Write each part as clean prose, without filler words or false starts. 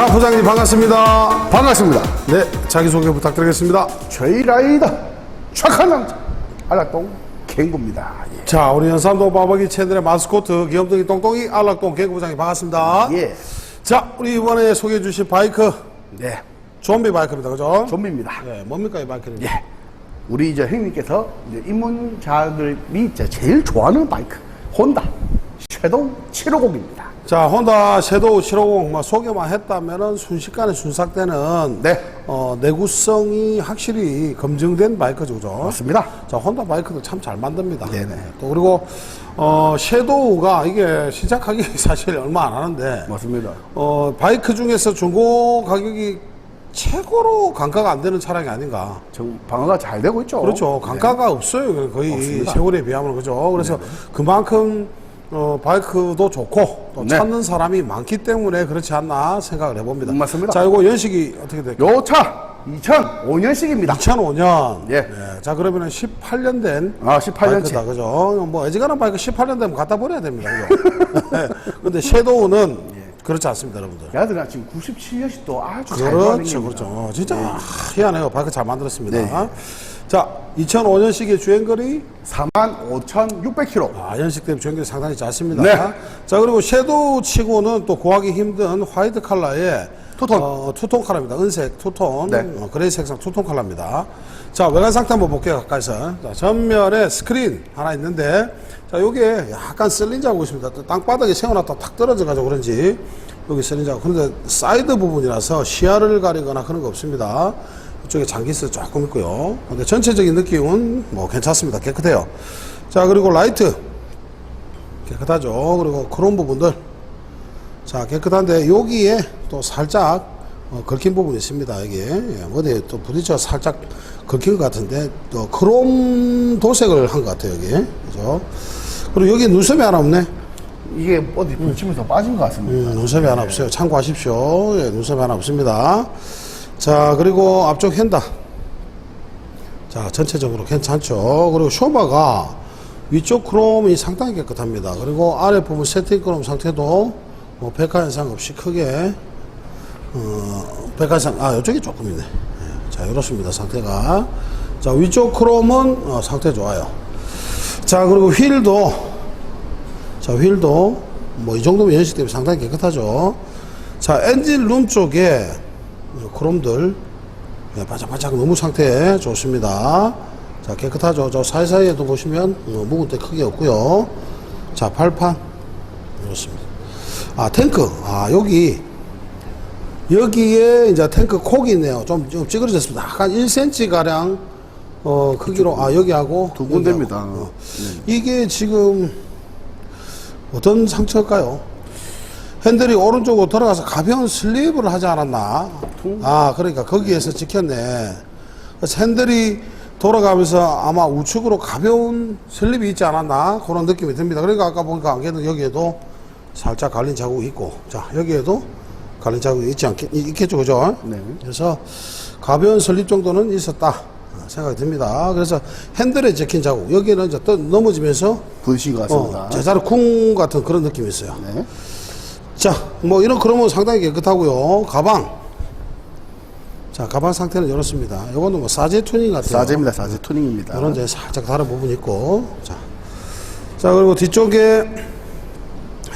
자, 부장님 반갑습니다. 반갑습니다. 네, 자기소개 부탁드리겠습니다. 저희 라이더 착한 남자 알락동 갱구입니다. 예. 자, 우리 연산동 바버기 채널의 마스코트 귀염둥이 똥똥이 알락동 개그 부장님 반갑습니다. 예. 자, 우리 이번에 소개해 주실 바이크 네. 좀비 바이크입니다. 그죠? 좀비입니다. 네, 뭡니까 이 바이크는? 예. 우리 이제 형님께서 이제 입문자들이 제일 좋아하는 바이크 혼다 섀도우 750입니다. 자, 혼다 섀도우 750 뭐 소개만 했다면은 순식간에 순삭되는 네. 내구성이 확실히 검증된 바이크죠. 그죠? 맞습니다. 자, 혼다 바이크도 참 잘 만듭니다. 네네. 또 그리고 섀도우가 이게 시작하기 사실 얼마 안 하는데 맞습니다. 바이크 중에서 중고 가격이 최고로 강가가 안 되는 차량이 아닌가. 정 방어가 잘 되고 있죠. 그렇죠. 강가가 없어요. 거의 없습니다. 세월에 비하면. 그죠. 그래서 그만큼 바이크도 좋고 또 네. 찾는 사람이 많기 때문에 그렇지 않나 생각을 해봅니다. 맞습니다. 자, 이거 연식이 어떻게 될까요? 요 차 2005년식입니다. 2005년. 예. 자, 그러면은 18년 된 18년치. 바이크다. 그죠? 뭐 애지간한 바이크 18년 되면 갖다 버려야 됩니다. 그죠? 네. 근데 섀도우는 그렇지 않습니다, 여러분들. 야들아 지금 97년식도 아주 잘 나가는 그렇죠, 겁니다. 그렇죠. 진짜 희한해요. 바이크 잘 만들었습니다. 네. 자, 2005년식의 주행거리 45,600km. 연식 때문에 주행거리 상당히 짧습니다. 네. 자, 그리고 섀도우 치고는 또 구하기 힘든 화이트 컬러의 투톤. 투톤 컬러입니다. 은색 투톤, 네. 그레이 색상 투톤 컬러입니다. 자, 외관 상태 한번 볼게요, 가까이서. 자, 전면에 스크린 하나 있는데, 자, 요게 약간 쓸린 자국이 있습니다. 또 땅바닥에 세워놨다 탁 떨어져가지고 그런지, 여기 쓸린 자국. 그런데 사이드 부분이라서 시야를 가리거나 그런 거 없습니다. 이쪽에 장기스 조금 있고요. 근데 전체적인 느낌은 뭐 괜찮습니다. 깨끗해요. 자, 그리고 라이트. 깨끗하죠. 그리고 크롬 부분들. 자, 깨끗한데 여기에 또 살짝 긁힌 부분이 있습니다. 이게 어디에 또 부딪혀 살짝 긁힌 것 같은데 또 크롬 도색을 한 것 같아요. 여기. 그죠? 그리고 여기 눈썹이 하나 없네. 이게 어디 붙이면서 빠진 것 같습니다. 눈썹이 하나 없어요. 참고하십시오. 예, 눈썹이 하나 없습니다. 자, 그리고 앞쪽 휀다. 자, 전체적으로 괜찮죠. 그리고 쇼바가 위쪽 크롬이 상당히 깨끗합니다. 그리고 아래 부분 세팅 크롬 상태도 뭐 백화 현상 없이 크게 백화 현상 이쪽이 조금 있네. 예, 자, 이렇습니다. 상태가. 자, 위쪽 크롬은 상태 좋아요. 자, 그리고 휠도 뭐 이 정도면 연식 때문에 상당히 깨끗하죠. 자, 엔진 룸 쪽에 크롬들 바짝바짝 너무 상태 좋습니다. 자, 깨끗하죠. 저 사이사이에도 보시면 묵은 때 크게 없고요. 자, 발판 이렇습니다. 탱크. 여기에 이제 탱크 콕이 있네요. 좀 찌그러졌습니다. 한 1cm 가량 크기로 여기하고 두 군데입니다. 이게 지금 어떤 상처일까요? 핸들이 오른쪽으로 돌아가서 가벼운 슬립을 하지 않았나? 그러니까 거기에서 찍혔네. 그래서 핸들이 돌아가면서 아마 우측으로 가벼운 슬립이 있지 않았나? 그런 느낌이 듭니다. 그러니까 아까 보니까 안개는 여기에도 살짝 갈린 자국이 있고, 자, 여기에도 갈린 자국이 있겠죠, 그죠? 네. 그래서 가벼운 슬립 정도는 있었다 생각이 듭니다. 그래서 핸들에 찍힌 자국, 여기는 이제 또 넘어지면서 부딪힌 것 같습니다. 제자로 쿵 같은 그런 느낌이 있어요. 네. 자, 뭐 이런 그러면 상당히 깨끗하고요. 가방. 자, 가방 상태는 이렇습니다. 이거는 뭐 사제 투닝 같아요. 사제입니다. 사제 투닝입니다. 이런 이제 살짝 다른 부분이 있고. 자, 그리고 뒤쪽에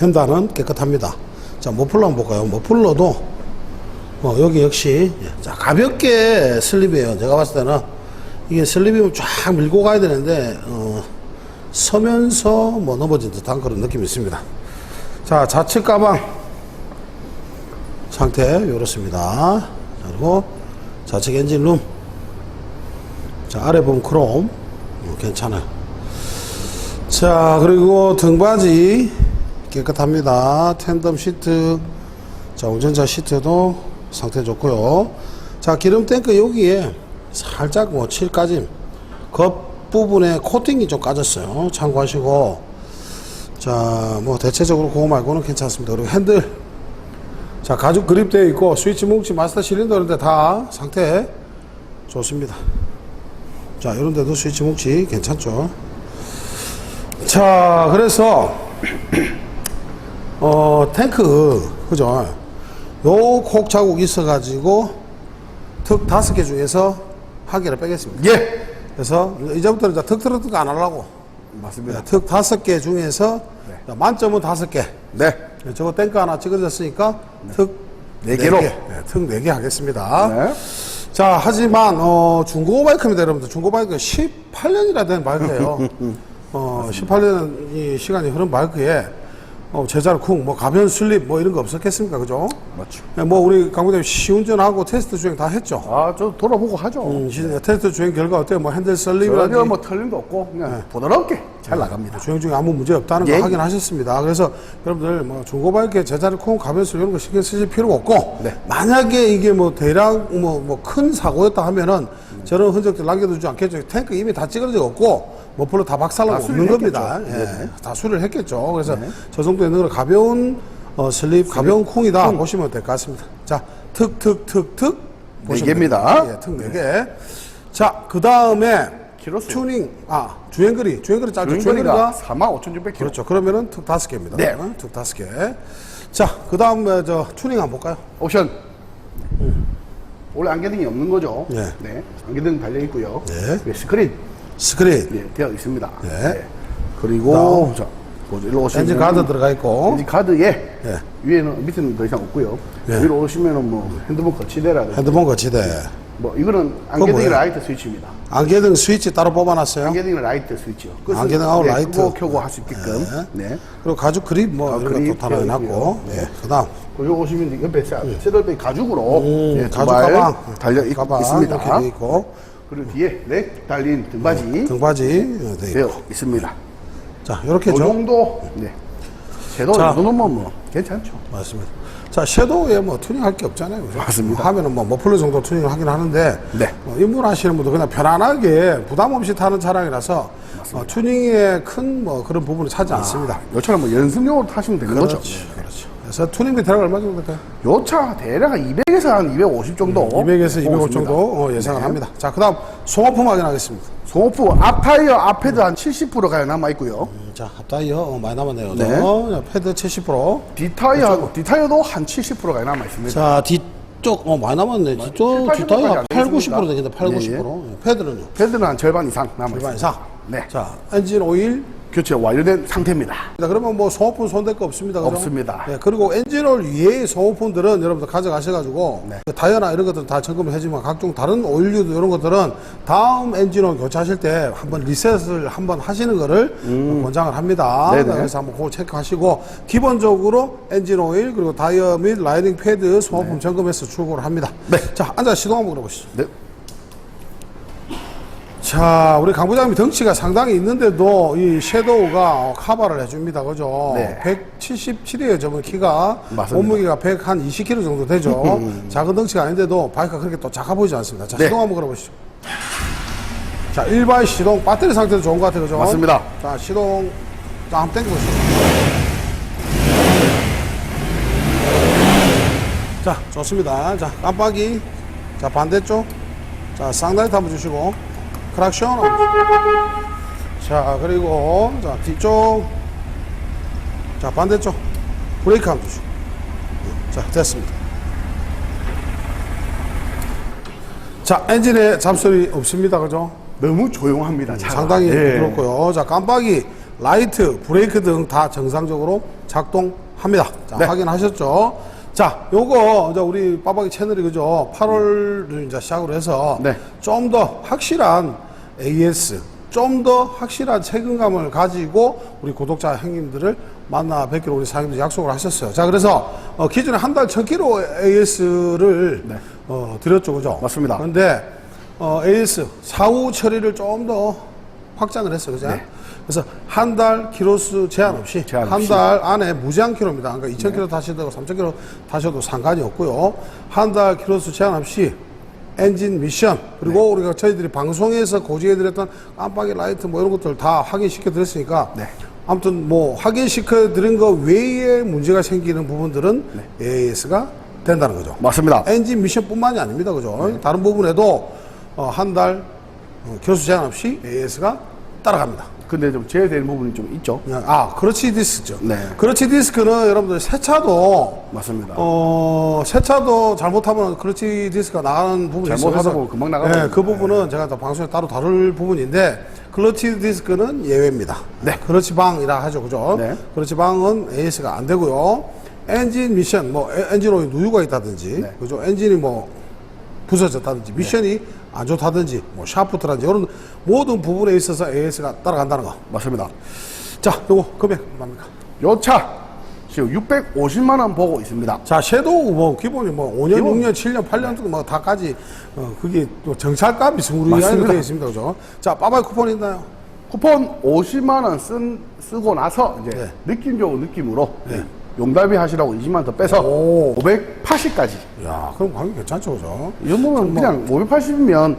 휀다는 깨끗합니다. 자, 머플러 한번 볼까요? 머플러도 여기 역시 자, 가볍게 슬립이에요. 제가 봤을 때는 이게 슬립이면 쫙 밀고 가야 되는데 서면서 뭐 넘어진 듯한 그런 느낌이 있습니다. 자, 좌측 가방 상태 이렇습니다. 그리고 좌측 엔진룸. 자, 아래 보면 크롬 괜찮아요. 자, 그리고 등받이 깨끗합니다. 텐덤 시트. 자, 운전자 시트도 상태 좋고요. 자, 기름 탱크 여기에 살짝 뭐 칠 까짐, 겉부분에 코팅이 좀 까졌어요. 참고하시고. 자, 뭐 대체적으로 그거 말고는 괜찮습니다. 그리고 핸들, 자, 가죽 그립되어 있고 스위치 뭉치 마스터 실린더 이런 데 다 상태 좋습니다. 자, 이런 데도 스위치 뭉치 괜찮죠. 자, 그래서 탱크, 그죠? 요 콕 자국 있어가지고 턱 5개 중에서 한 개를 빼겠습니다. 예. 그래서 이제부터는 이제 턱 안 하려고. 맞습니다. 턱 5개 중에서 만점은 5개. 네. 저거 땡크 하나 찍어졌으니까 턱 4개로. 네, 턱 4개 하겠습니다. 네. 자, 하지만 중고 바이크입니다, 여러분들. 중고 바이크 18년이나 된 바이크예요. 18년이 시간이 흐른 바이크에 제자리 쿵, 뭐 가변 슬립 뭐 이런 거 없었겠습니까, 그죠? 맞죠. 네, 뭐 우리 강부장님 시운전하고 테스트 주행 다 했죠. 아, 저 돌아보고 하죠. 테스트 주행 결과 어때요? 뭐 핸들 전혀 슬립이라든지 뭐 틀림도 없고 그냥 부드럽게 잘 나갑니다. 주행 중에 아무 문제 없다는 거 예. 확인하셨습니다. 그래서 여러분들 뭐 중고 바이크에 제자리 쿵, 가변 슬립 이런 거 신경 쓰실 필요가 없고 네. 만약에 이게 뭐 대략 뭐 큰 사고였다 하면은 저런 흔적들 남겨두지 않겠죠. 탱크 이미 다 찌그러져 없고 머플러 다 박살나고 다 없는 수리를 겁니다. 했겠죠. 예. 다 수리를 했겠죠. 그래서 저 정도 있는 걸 가벼운 슬립, 가벼운 쿵이다 보시면 될 것 같습니다. 자, 툭툭툭툭 보시면 개입니다. 됩니다. 예, 툭 4개. 자, 그 다음에 키로수. 튜닝, 주행거리 짧죠. 주행거리가 45,600km. 그렇죠. 그러면은 툭 5개입니다. 네. 툭 5개. 자, 그 다음에 튜닝 한번 볼까요? 옵션. 원래 안개등이 없는 거죠. 네. 네. 안개등 달려 있고요. 네. 네, 스크린 스크린, 네, 되어 있습니다. 네. 그리고 자, 보죠. 일로 오시면 엔진 가드 들어가 있고, 엔진 카드에 네. 위에는 밑에는 더 이상 없고요. 네. 위로 오시면은 뭐 핸드폰 거치대라든지 핸드폰 거치대, 뭐 이거는 안개등 뭐예요? 라이트 스위치입니다. 안개등 스위치 따로 뽑아놨어요. 안개등 라이트 스위치요. 그래서 안개등하고 네, 라이트. 끄고 켜고 할 수 있게끔. 네. 그리고 가죽 그립 뭐 이런 그립 것도 다 해놨고, 되어 네. 그 다음 그리고 오시면 옆에 셋업백 가죽으로 네, 가죽 두 발 가방 달려 가방 있습니다. 이렇게 돼 있고, 그리고 뒤에 렉 달린 등받이 등받이 돼 되어 있고. 있습니다. 자, 이 이렇게 정도 네. 섀도우 자. 정도는 뭐 괜찮죠. 맞습니다. 자, 섀도우에 뭐 튜닝할 게 없잖아요. 그죠? 맞습니다. 하면은 뭐 머플러 정도 튜닝을 하긴 하는데, 네. 입문하시는 분들 그냥 편안하게 부담 없이 타는 차량이라서 튜닝에 큰 뭐 그런 부분을 차지 않습니다. 요 차는 뭐 연습용으로 타시면 되는 거죠. 그렇죠. 그래서 튜닝비 대략 얼마 정도 될까요? 요 차 대략 한 200에서 한 250 정도. 200에서 250 뽑습니다. 정도 예상을 네. 합니다. 자, 그 다음 송호품 확인하겠습니다. 송호프 앞 타이어 앞에도 한 70%가 남아 있고요. 자, 앞타이어 많이 남았네요. 네. 자, 패드 70%. 뒷타이어도 한 70%가 남아 있습니다. 자, 뒤쪽 많이 남았네. 뒤쪽 70, 뒷타이어 8, 80% 90% 되겠네. 8, 네, 90%. 패드는요? 패드는 한 절반 이상 남아 절반 있습니다. 이상. 네. 자, 엔진 오일. 교체 완료된 상태입니다. 그러면 뭐 소모품 손댈 거 없습니다. 그죠? 없습니다. 네, 그리고 엔진오일 위에 소모품들은 여러분들 가져가셔가지고 그 타이어나 이런 것들 다 점검을 해주면 각종 다른 오일류도 이런 것들은 다음 엔진오일 교체하실 때 한번 리셋을 한번 하시는 거를 권장을 합니다. 네네. 그래서 한번 그거 체크하시고 기본적으로 엔진오일 그리고 타이어 및 라이딩 패드 소모품 점검해서 출고를 합니다. 네. 자, 앉아 시동 한번 걸어보시죠. 네. 자, 우리 강 부장님 덩치가 상당히 있는데도 이 섀도우가 커버를 해줍니다. 그죠? 네. 177이에요, 저번 키가. 맞습니다. 몸무게가 120kg 정도 되죠. 작은 덩치가 아닌데도 바이크가 그렇게 또 작아 보이지 않습니다. 자, 네. 시동 한번 걸어보시죠. 자, 일반 시동, 배터리 상태도 좋은 것 같아요. 그죠? 맞습니다. 자, 시동, 자, 한번 당겨보시죠. 자, 좋습니다. 자, 깜빡이. 자, 반대쪽. 자, 쌍라이트 한번 주시고. 크락션 한번 주시고. 자, 그리고, 자, 뒤쪽. 자, 반대쪽. 브레이크 한번 주시고. 자, 됐습니다. 자, 엔진에 잡소리 없습니다. 그죠? 너무 조용합니다. 차가. 상당히 예. 부드럽고요. 자, 깜빡이, 라이트, 브레이크 등 다 정상적으로 작동합니다. 자, 네. 확인하셨죠? 자, 요거, 이제 우리 빠박이 채널이 그죠? 8월을 이제 시작으로 해서 네. 좀 더 확실한 AS, 좀 더 확실한 책임감을 가지고 우리 구독자 형님들을 만나 뵙기로 우리 사장님들 약속을 하셨어요. 자, 그래서 기존에 한 달 1000km AS를 네. 드렸죠. 그죠? 맞습니다. 그런데 AS 사후 처리를 좀 더 확장을 했어요. 그죠? 네. 그래서 한 달 키로수 제한 없이 제한 한 없이. 달 안에 무제한 킬로입니다. 그러니까 2000km 타셔도 3000km 타셔도 상관이 없고요. 한 달 키로수 제한 없이 엔진 미션 그리고 우리가 저희들이 방송에서 고지해드렸던 깜빡이 라이트 뭐 이런 것들 다 확인시켜 드렸으니까 네. 아무튼 뭐 확인시켜 드린 거 외에 문제가 생기는 부분들은 AS가 된다는 거죠. 맞습니다. 엔진 미션뿐만이 아닙니다. 그죠? 다른 부분에도 한 달 키로수 제한 없이 AS가 따라갑니다. 근데 좀 제외되는 부분이 좀 있죠. 아, 크러치 디스크죠. 네. 크러치 디스크는 여러분들 새 차도 맞습니다. 새 차도 잘못하면 크러치 디스크가 나가는 부분이 있어요. 잘못하다 그래서 보면 금방 나가거든요. 네, 그 부분은 제가 또 방송에 따로 다룰 부분인데 클러치 디스크는 예외입니다. 네. 클러치 방이라 하죠, 그죠? 네. 클러치 방은 AS가 안 되고요. 엔진 미션, 뭐 엔진 오일 누유가 있다든지, 네. 그죠? 엔진이 뭐 부서졌다든지, 미션이 안 좋다든지, 뭐 샤프트라든지 이런 모든 부분에 있어서 AS가 따라간다는 거. 맞습니다. 자, 요거 금액 얼마입니까? 요 차 지금 650만 원 보고 있습니다. 자, 섀도우 뭐 기본이 뭐 5년, 기본. 6년, 7년, 8년 뭐 다까지 그게 또 정찰값이 스무리하게 맞습니다. 되어 있습니다, 그죠? 자, 빠바이 쿠폰 있나요? 쿠폰 50만 원 쓰고 나서 이제 네. 느낌으로 용달비 하시라고 20만 원 더 빼서 오. 580까지. 야, 그럼 가격 괜찮죠, 그죠? 이 정도면 그냥 580이면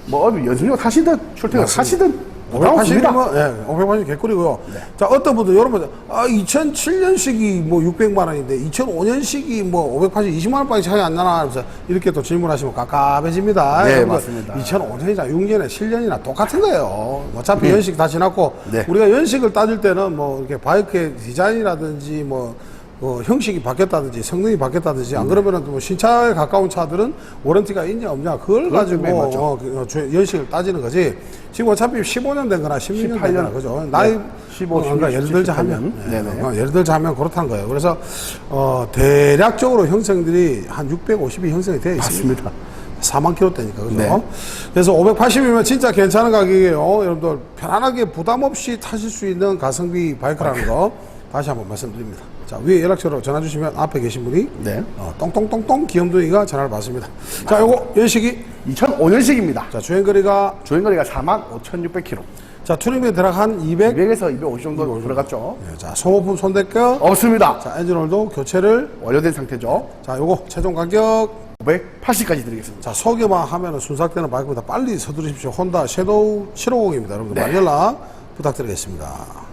뭐 어디 연승용 타시든 출퇴근 하시든 580이면, 예, 580 개꿀이고요. 자, 어떤 분들, 여러분, 2007년식이 뭐 600만 원인데, 2005년식이 뭐 580, 20만 원밖에 차이 안 나나? 하면서 이렇게 또 질문하시면 깝깝해집니다. 네, 여러분들, 맞습니다. 2005년이나 6년에 7년이나 똑같은 거예요. 어차피 연식 다 지났고, 네. 우리가 연식을 따질 때는 뭐 이렇게 바이크의 디자인이라든지 뭐 형식이 바뀌었다든지 성능이 바뀌었다든지 안 그러면은 뭐 신차에 가까운 차들은 워런티가 있냐 없냐 그걸 가지고 맞죠. 연식을 따지는 거지. 지금 어차피 15년 된 거나 16년 된 18년. 거나 그죠. 나이 15, 그러니까 16, 예를 들자 18년. 하면 네네. 예를 들자 하면 그렇다는 거예요. 그래서 대략적으로 형성들이 한 650이 형성이 되어 있습니다. 맞습니다. 4만 킬로대니까 그죠? 네. 그래서 580이면 진짜 괜찮은 가격이에요. 여러분들 편안하게 부담 없이 타실 수 있는 가성비 바이크라는 거 다시 한번 말씀드립니다. 자, 위에 연락처로 전화 주시면 앞에 계신 분이 네. 똥똥똥똥 귀염둥이가 전화를 받습니다. 자, 요거 연식이 2005년식입니다. 자, 주행거리가 주행거리가 45,600km. 자, 투링에 들어간 200 200에서 250 정도 들어갔죠. 네, 자, 소모품 손대격 없습니다. 자, 엔진오일도 교체를 완료된 상태죠. 자, 요거 최종 가격 580까지 드리겠습니다. 자, 소개만 하면은 순삭되는 바이크보다 빨리 서두르십시오. 혼다 섀도우 750입니다. 여러분들 많이 연락 부탁드리겠습니다.